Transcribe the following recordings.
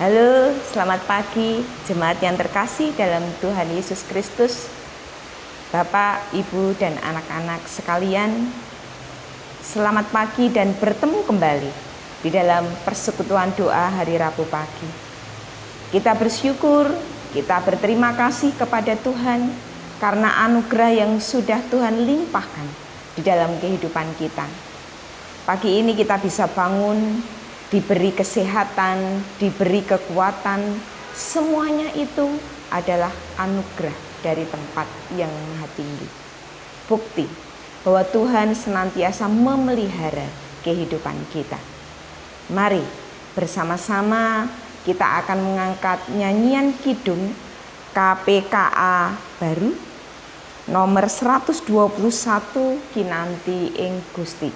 Halo, selamat pagi jemaat yang terkasih dalam Tuhan Yesus Kristus. Bapak, Ibu, dan anak-anak sekalian, selamat pagi dan bertemu kembali di dalam persekutuan doa hari Rabu pagi. Kita bersyukur, kita berterima kasih kepada Tuhan karena anugerah yang sudah Tuhan limpahkan di dalam kehidupan kita. Pagi ini kita bisa bangun, diberi kesehatan, diberi kekuatan, semuanya itu adalah anugerah dari tempat yang maha tinggi. Bukti bahwa Tuhan senantiasa memelihara kehidupan kita. Mari bersama-sama kita akan mengangkat nyanyian kidung KPKA baru nomor 121, Kinanti ing Gusti.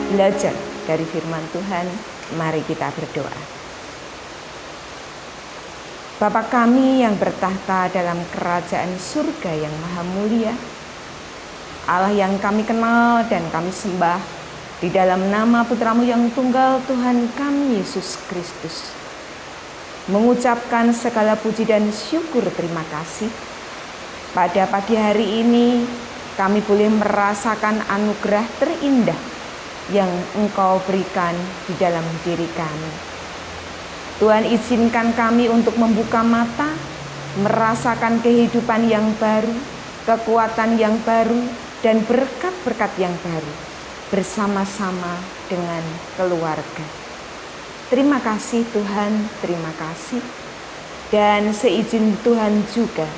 Belajar dari firman Tuhan, mari kita berdoa. Bapa kami yang bertahta dalam kerajaan surga yang maha mulia, Allah yang kami kenal dan kami sembah, di dalam nama Putramu yang tunggal Tuhan kami Yesus Kristus, mengucapkan segala puji dan syukur terima kasih. Pada pagi hari ini kami boleh merasakan anugerah terindah yang Engkau berikan di dalam diri kami. Tuhan, izinkan kami untuk membuka mata, merasakan kehidupan yang baru, kekuatan yang baru, dan berkat-berkat yang baru bersama-sama dengan keluarga. Terima kasih Tuhan, terima kasih. Dan seizin Tuhan juga,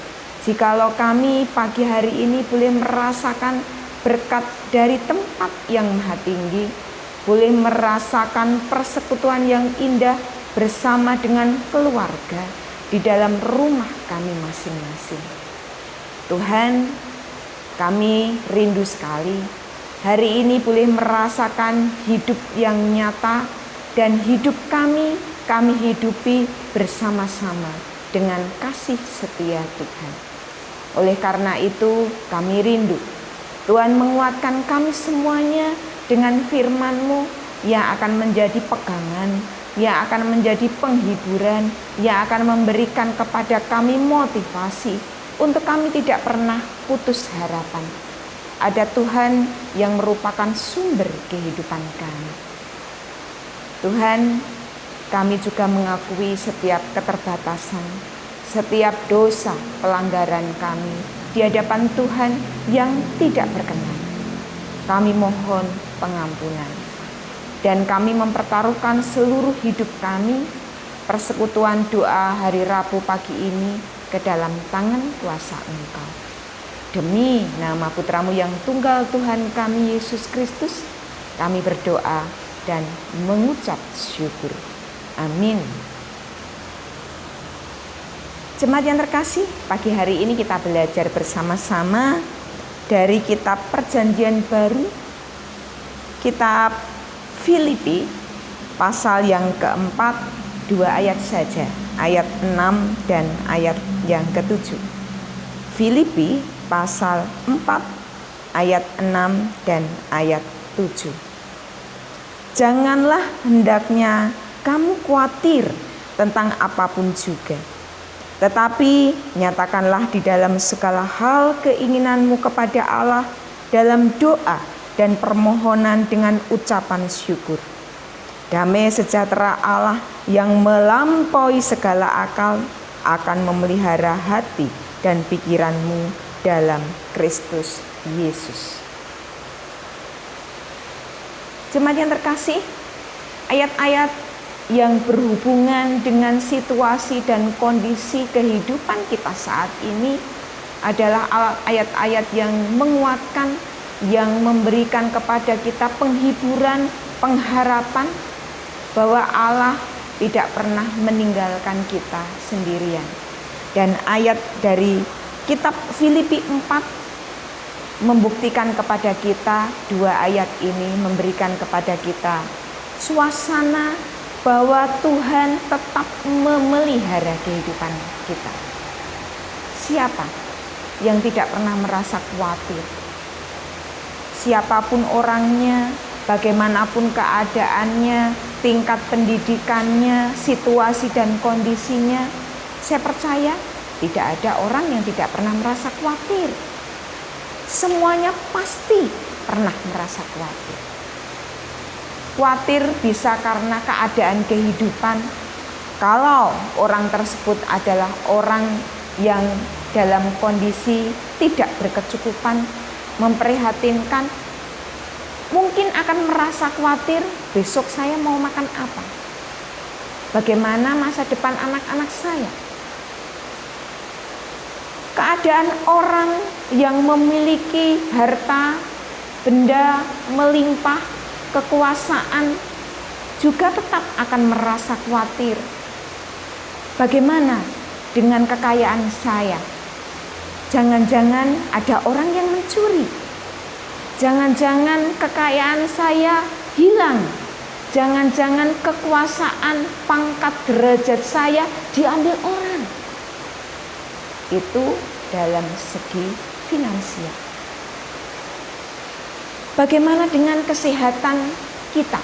jikalau kami pagi hari ini boleh merasakan berkat dari tempat yang maha tinggi, boleh merasakan persekutuan yang indah bersama dengan keluarga di dalam rumah kami masing-masing. Tuhan, kami rindu sekali hari ini boleh merasakan hidup yang nyata, dan hidup kami hidupi bersama-sama dengan kasih setia Tuhan. Oleh karena itu kami rindu Tuhan menguatkan kami semuanya dengan firman-Mu yang akan menjadi pegangan, yang akan menjadi penghiburan, yang akan memberikan kepada kami motivasi untuk kami tidak pernah putus harapan. Ada Tuhan yang merupakan sumber kehidupan kami. Tuhan, kami juga mengakui setiap keterbatasan, setiap dosa pelanggaran kami di hadapan Tuhan yang tidak berkenan. Kami mohon pengampunan, dan kami mempertaruhkan seluruh hidup kami, persekutuan doa hari Rabu pagi ini ke dalam tangan kuasa Engkau. Demi nama putra-Mu yang tunggal Tuhan kami Yesus Kristus, kami berdoa dan mengucap syukur. Amin. Jemaat yang terkasih, pagi hari ini kita belajar bersama-sama dari kitab Perjanjian Baru, kitab Filipi, pasal yang keempat, 2 ayat saja, ayat 6 dan ayat yang ke-7. Filipi pasal 4 ayat 6 dan ayat 7. Janganlah hendaknya kamu khawatir tentang apapun juga, tetapi nyatakanlah di dalam segala hal keinginanmu kepada Allah dalam doa dan permohonan dengan ucapan syukur. Damai sejahtera Allah yang melampaui segala akal akan memelihara hati dan pikiranmu dalam Kristus Yesus. Jemaat yang terkasih, ayat-ayat yang berhubungan dengan situasi dan kondisi kehidupan kita saat ini adalah ayat-ayat yang menguatkan, yang memberikan kepada kita penghiburan, pengharapan bahwa Allah tidak pernah meninggalkan kita sendirian. Dan ayat dari kitab Filipi 4 membuktikan kepada kita, 2 ayat ini memberikan kepada kita suasana bahwa Tuhan tetap memelihara kehidupan kita. Siapa yang tidak pernah merasa khawatir? Siapapun orangnya, bagaimanapun keadaannya, tingkat pendidikannya, situasi dan kondisinya, saya percaya tidak ada orang yang tidak pernah merasa khawatir. Semuanya pasti pernah merasa khawatir. Khawatir bisa karena keadaan kehidupan. Kalau orang tersebut adalah orang yang dalam kondisi tidak berkecukupan, memprihatinkan, mungkin akan merasa khawatir, besok saya mau makan apa? Bagaimana masa depan anak-anak saya? Keadaan orang yang memiliki harta, benda, melimpah, kekuasaan juga tetap akan merasa khawatir. Bagaimana dengan kekayaan saya? Jangan-jangan ada orang yang mencuri. Jangan-jangan kekayaan saya hilang. Jangan-jangan kekuasaan, pangkat, derajat saya diambil orang. Itu dalam segi finansial. Bagaimana dengan kesehatan kita?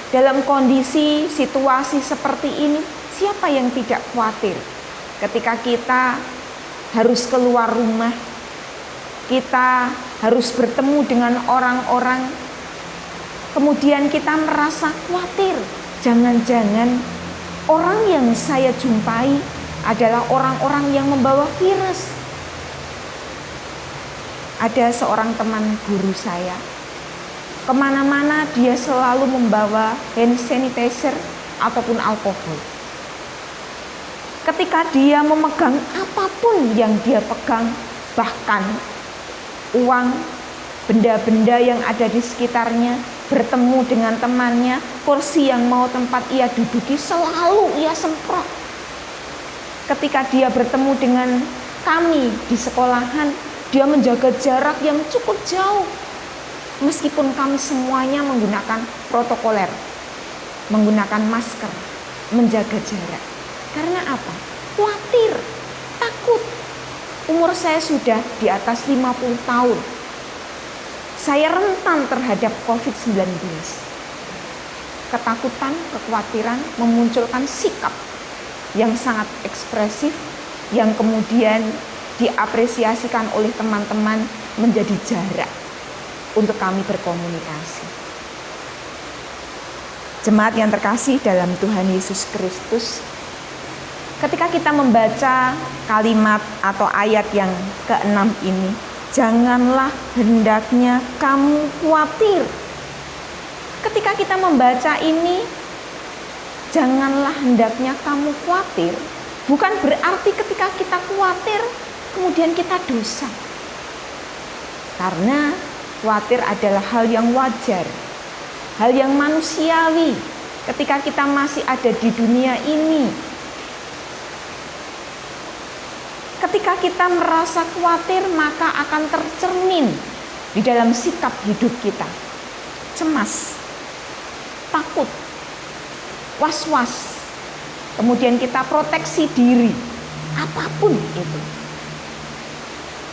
Dalam kondisi situasi seperti ini, siapa yang tidak khawatir ketika kita harus keluar rumah, kita harus bertemu dengan orang-orang, kemudian kita merasa khawatir, jangan-jangan orang yang saya jumpai adalah orang-orang yang membawa virus. Ada seorang teman guru saya, kemana-mana dia selalu membawa hand sanitizer ataupun alkohol. Ketika dia memegang apapun yang dia pegang, bahkan uang, benda-benda yang ada di sekitarnya, bertemu dengan temannya, kursi yang mau tempat ia duduki selalu ia semprot. Ketika dia bertemu dengan kami di sekolahan, dia menjaga jarak yang cukup jauh. Meskipun kami semuanya menggunakan protokoler, menggunakan masker, menjaga jarak. Karena apa? Khawatir, takut. Umur saya sudah di atas 50 tahun. Saya rentan terhadap COVID-19. Ketakutan, kekhawatiran memunculkan sikap yang sangat ekspresif, yang kemudian diapresiasikan oleh teman-teman menjadi jarak untuk kami berkomunikasi. Jemaat yang terkasih dalam Tuhan Yesus Kristus, ketika kita membaca kalimat atau ayat yang ke-6 ini, janganlah hendaknya kamu khawatir. Ketika kita membaca ini, janganlah hendaknya kamu khawatir, bukan berarti ketika kita khawatir, kemudian kita dosa. Karena khawatir adalah hal yang wajar, hal yang manusiawi ketika kita masih ada di dunia ini. Ketika kita merasa khawatir, maka akan tercermin di dalam sikap hidup kita. Cemas, takut, was-was. Kemudian kita proteksi diri, apapun itu.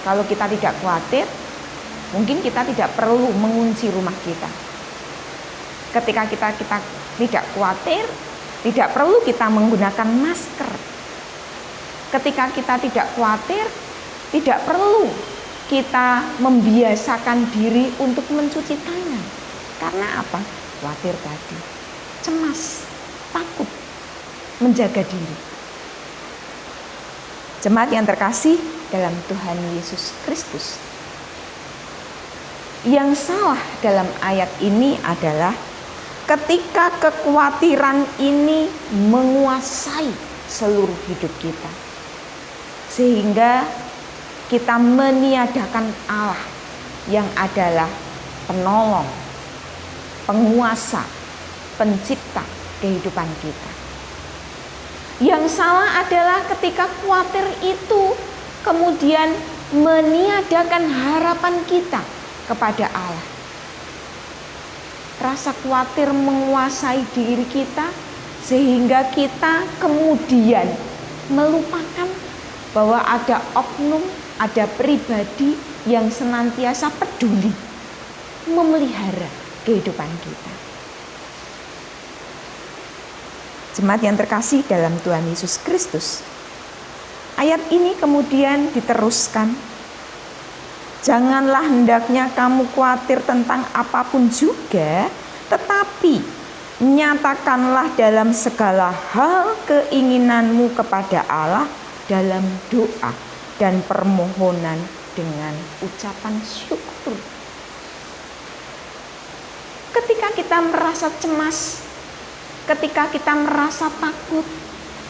Kalau kita tidak khawatir, mungkin kita tidak perlu mengunci rumah kita. Ketika kita tidak khawatir, tidak perlu kita menggunakan masker. Ketika kita tidak khawatir, tidak perlu kita membiasakan diri untuk mencuci tangan. Karena apa? Khawatir tadi, cemas, takut, menjaga diri. Jemaat yang terkasih dalam Tuhan Yesus Kristus, yang salah dalam ayat ini adalah ketika kekhawatiran ini menguasai seluruh hidup kita, sehingga kita meniadakan Allah yang adalah penolong, penguasa, pencipta kehidupan kita. Yang salah adalah ketika khawatir itu kemudian meniadakan harapan kita kepada Allah. Rasa khawatir menguasai diri kita sehingga kita kemudian melupakan bahwa ada oknum, ada pribadi yang senantiasa peduli memelihara kehidupan kita. Jemaat yang terkasih dalam Tuhan Yesus Kristus, ayat ini kemudian diteruskan. Janganlah hendaknya kamu khawatir tentang apapun juga, tetapi nyatakanlah dalam segala hal keinginanmu kepada Allah dalam doa dan permohonan dengan ucapan syukur. Ketika kita merasa cemas, ketika kita merasa takut,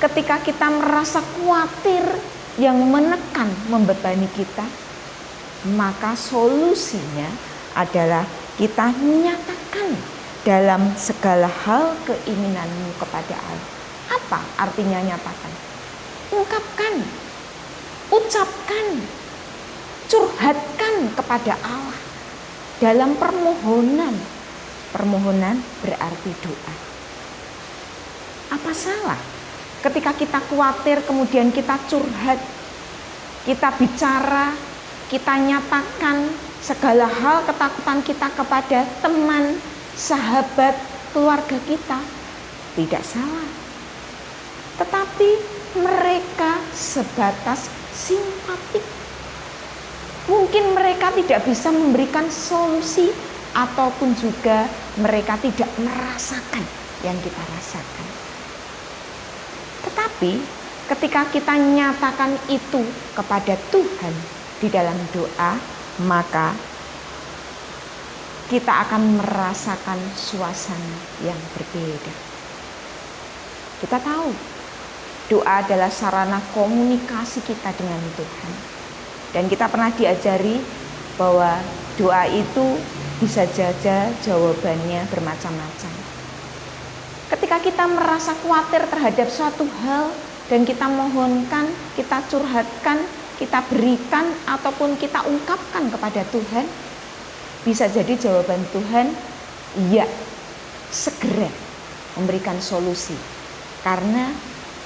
ketika kita merasa khawatir yang menekan, membebani kita, maka solusinya adalah kita nyatakan dalam segala hal keinginanmu kepada Allah. Apa artinya nyatakan? Ungkapkan, ucapkan, curhatkan kepada Allah dalam permohonan. Permohonan berarti doa. Apa salah ketika kita khawatir kemudian kita curhat, kita bicara, kita nyatakan segala hal ketakutan kita kepada teman, sahabat, keluarga kita? Tidak salah. Tetapi mereka sebatas simpatik. Mungkin mereka tidak bisa memberikan solusi, ataupun juga mereka tidak merasakan yang kita rasakan. Tetapi ketika kita nyatakan itu kepada Tuhan di dalam doa, maka kita akan merasakan suasana yang berbeda. Kita tahu doa adalah sarana komunikasi kita dengan Tuhan. Dan kita pernah diajari bahwa doa itu bisa saja jawabannya bermacam-macam. Ketika kita merasa khawatir terhadap suatu hal dan kita mohonkan, kita curhatkan, kita berikan ataupun kita ungkapkan kepada Tuhan, bisa jadi jawaban Tuhan iya, segera memberikan solusi. Karena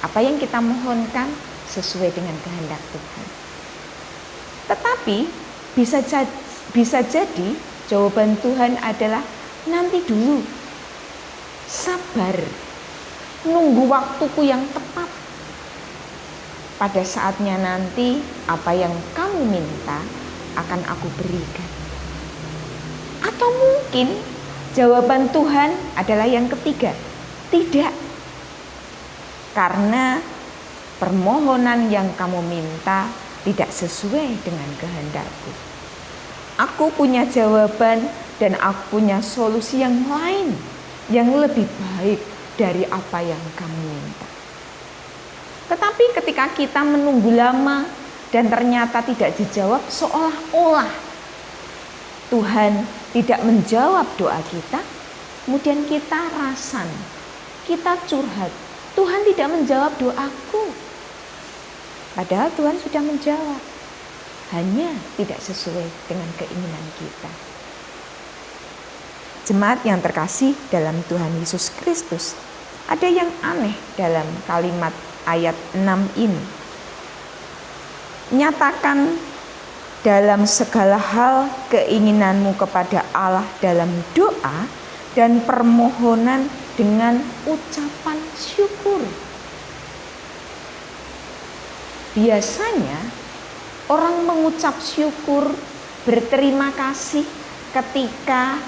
apa yang kita mohonkan sesuai dengan kehendak Tuhan. Tetapi bisa jadi jawaban Tuhan adalah nanti dulu, sabar, nunggu waktuku yang tepat. Pada saatnya nanti apa yang kamu minta akan aku berikan. Atau mungkin jawaban Tuhan adalah yang ketiga, tidak. Karena permohonan yang kamu minta tidak sesuai dengan kehendakku. Aku punya jawaban dan aku punya solusi yang lain yang lebih baik dari apa yang kamu minta. Tetapi ketika kita menunggu lama, dan ternyata tidak dijawab, seolah-olah Tuhan tidak menjawab doa kita, kemudian kita rasan, kita curhat, Tuhan tidak menjawab doaku. Padahal Tuhan sudah menjawab, hanya tidak sesuai dengan keinginan kita. Jemaat yang terkasih dalam Tuhan Yesus Kristus, ada yang aneh dalam kalimat ayat 6 ini. Nyatakan dalam segala hal keinginanmu kepada Allah dalam doa dan permohonan dengan ucapan syukur. Biasanya orang mengucap syukur, berterima kasih ketika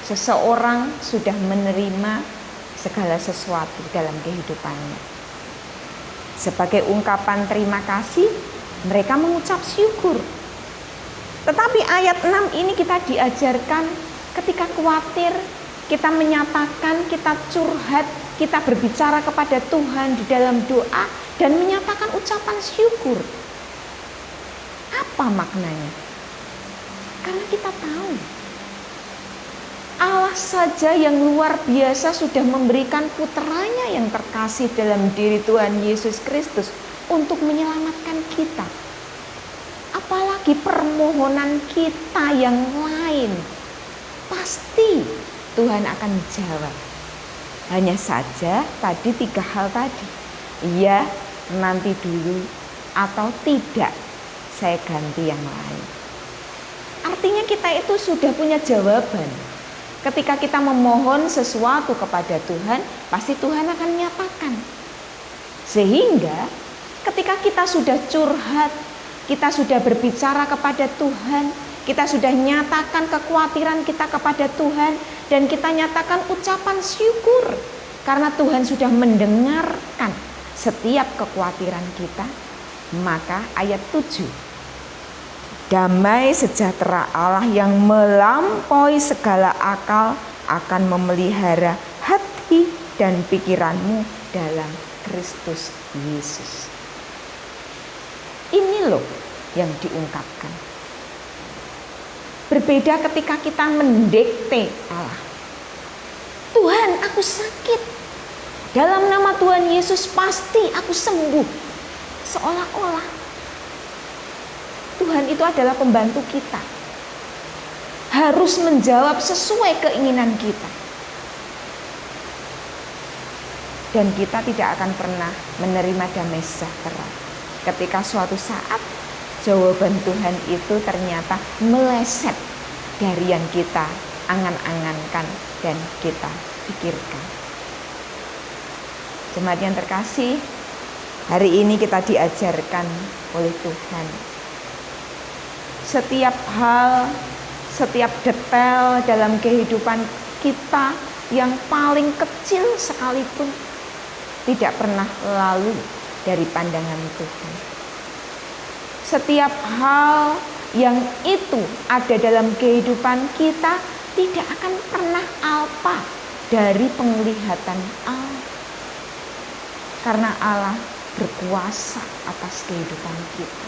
seseorang sudah menerima segala sesuatu dalam kehidupannya. Sebagai ungkapan terima kasih, mereka mengucap syukur. Tetapi ayat 6 ini kita diajarkan ketika khawatir, kita menyatakan, kita curhat, kita berbicara kepada Tuhan di dalam doa dan menyatakan ucapan syukur. Apa maknanya? Karena kita tahu Allah saja yang luar biasa sudah memberikan putranya yang terkasih dalam diri Tuhan Yesus Kristus untuk menyelamatkan kita. Apalagi permohonan kita yang lain, pasti Tuhan akan jawab. Hanya saja tadi 3 hal tadi, iya, nanti dulu, atau tidak, saya ganti yang lain. Artinya kita itu sudah punya jawaban. Ketika kita memohon sesuatu kepada Tuhan, pasti Tuhan akan nyatakan. Sehingga ketika kita sudah curhat, kita sudah berbicara kepada Tuhan, kita sudah nyatakan kekhawatiran kita kepada Tuhan, dan kita nyatakan ucapan syukur karena Tuhan sudah mendengarkan setiap kekhawatiran kita, maka ayat 7, damai sejahtera Allah yang melampaui segala akal akan memelihara hati dan pikiranmu dalam Kristus Yesus. Ini loh yang diungkapkan. Berbeda ketika kita mendikte Allah. Tuhan, aku sakit. Dalam nama Tuhan Yesus pasti aku sembuh. Seolah-olah Tuhan itu adalah pembantu kita. Harus menjawab sesuai keinginan kita. Dan kita tidak akan pernah menerima damai sejahtera ketika suatu saat jawaban Tuhan itu ternyata meleset dari yang kita angan-angankan dan kita pikirkan. Jemaat yang terkasih, hari ini kita diajarkan oleh Tuhan. Setiap hal, setiap detail dalam kehidupan kita yang paling kecil sekalipun tidak pernah lalu dari pandangan Tuhan. Setiap hal yang itu ada dalam kehidupan kita tidak akan pernah alpa dari penglihatan Allah. Karena Allah berkuasa atas kehidupan kita.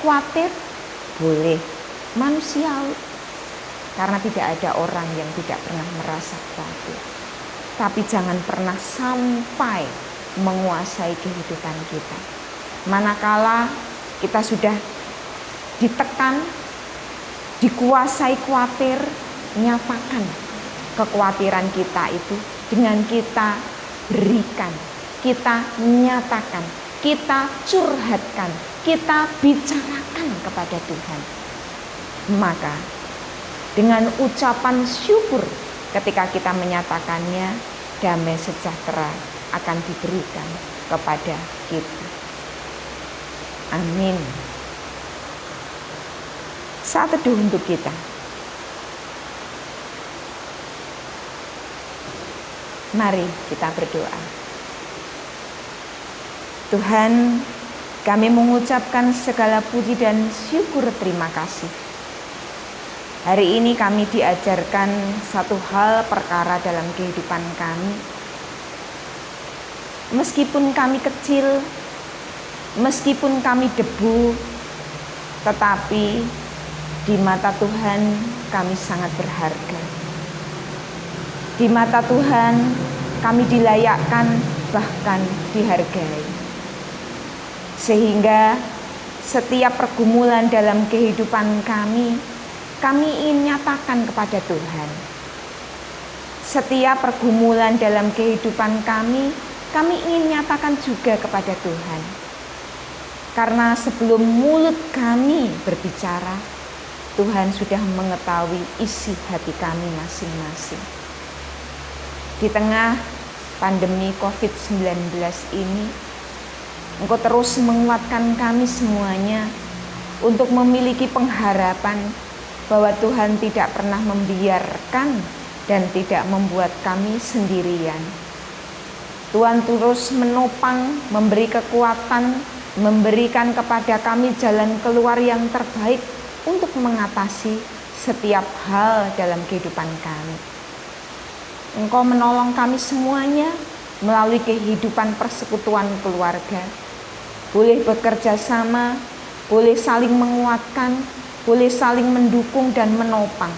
Khawatir? Boleh, manusiawi. Karena tidak ada orang yang tidak pernah merasa khawatir. Tapi jangan pernah sampai menguasai kehidupan kita. Manakala kita sudah ditekan, dikuasai khawatir, nyatakan kekhawatiran kita itu dengan kita berikan, kita nyatakan, kita curhatkan, kita bicarakan kepada Tuhan. Maka dengan ucapan syukur ketika kita menyatakannya, damai sejahtera akan diberikan kepada kita. Amin. Saat teduh untuk kita. Mari kita berdoa. Tuhan, kami mengucapkan segala puji dan syukur terima kasih. Hari ini kami diajarkan satu hal perkara dalam kehidupan kami. Meskipun kami kecil, Meskipun kami debu, tetapi di mata Tuhan kami sangat berharga. Di mata Tuhan kami dilayakkan, bahkan dihargai. Sehingga setiap pergumulan dalam kehidupan kami ingin nyatakan kepada Tuhan. Setiap pergumulan dalam kehidupan kami ingin nyatakan juga kepada Tuhan. Karena sebelum mulut kami berbicara, Tuhan sudah mengetahui isi hati kami masing-masing. Di tengah pandemi COVID-19 ini, Engkau terus menguatkan kami semuanya untuk memiliki pengharapan bahwa Tuhan tidak pernah membiarkan dan tidak membuat kami sendirian. Tuhan terus menopang, memberi kekuatan, memberikan kepada kami jalan keluar yang terbaik untuk mengatasi setiap hal dalam kehidupan kami. Engkau menolong kami semuanya melalui kehidupan persekutuan keluarga. Boleh bekerja sama, boleh saling menguatkan, boleh saling mendukung dan menopang.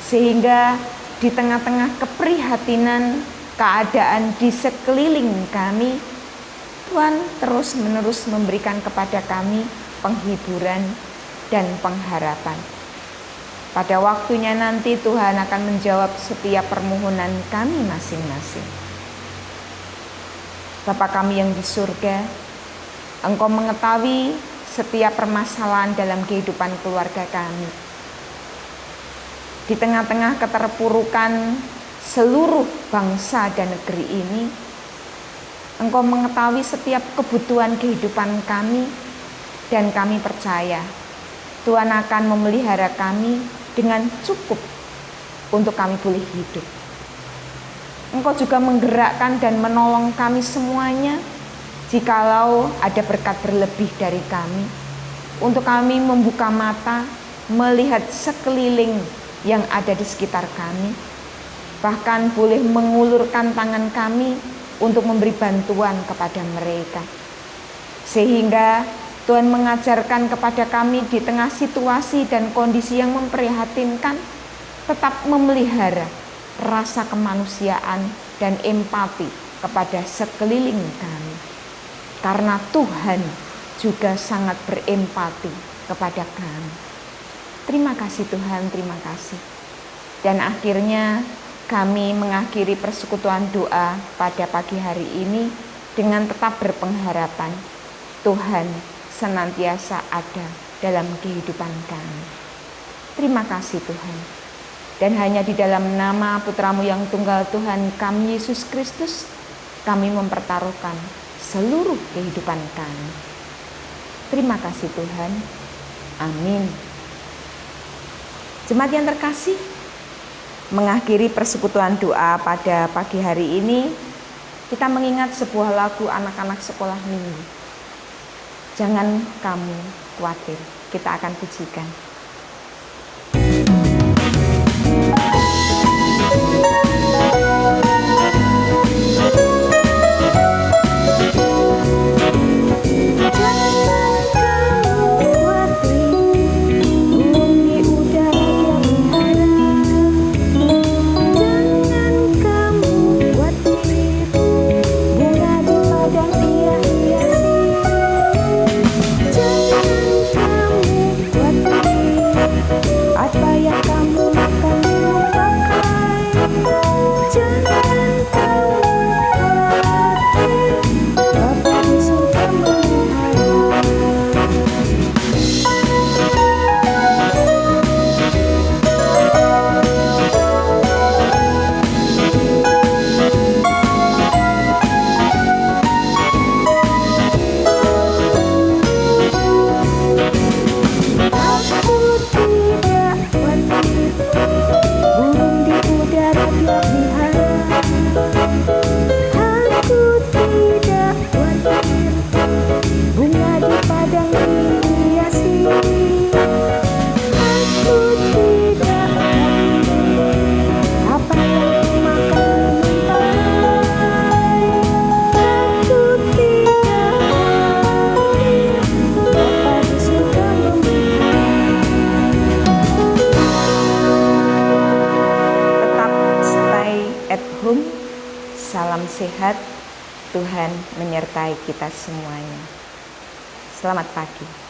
Sehingga di tengah-tengah keprihatinan keadaan di sekeliling kami, Tuhan terus-menerus memberikan kepada kami penghiburan dan pengharapan. Pada waktunya nanti Tuhan akan menjawab setiap permohonan kami masing-masing. Bapa kami yang di surga, Engkau mengetahui setiap permasalahan dalam kehidupan keluarga kami. Di tengah-tengah keterpurukan seluruh bangsa dan negeri ini, Engkau mengetahui setiap kebutuhan kehidupan kami, dan kami percaya Tuhan akan memelihara kami dengan cukup untuk kami boleh hidup. Engkau juga menggerakkan dan menolong kami semuanya jikalau ada berkat berlebih dari kami, untuk kami membuka mata, melihat sekeliling yang ada di sekitar kami, bahkan boleh mengulurkan tangan kami untuk memberi bantuan kepada mereka. Sehingga Tuhan mengajarkan kepada kami di tengah situasi dan kondisi yang memprihatinkan, tetap memelihara rasa kemanusiaan dan empati kepada sekeliling kami. Karena Tuhan juga sangat berempati kepada kami. Terima kasih Tuhan, terima kasih. Dan akhirnya kami mengakhiri persekutuan doa pada pagi hari ini dengan tetap berpengharapan Tuhan senantiasa ada dalam kehidupan kami. Terima kasih Tuhan. Dan hanya di dalam nama Putra-Mu yang tunggal Tuhan kami Yesus Kristus, kami mempertaruhkan seluruh kehidupan kami. Terima kasih Tuhan. Amin. Jemaat yang terkasih, mengakhiri persekutuan doa pada pagi hari ini, kita mengingat sebuah lagu anak-anak sekolah minggu. Jangan kamu khawatir, kita akan pujikan. Jangan kamu khawatir, at home. Salam sehat, Tuhan menyertai kita semuanya. Selamat pagi.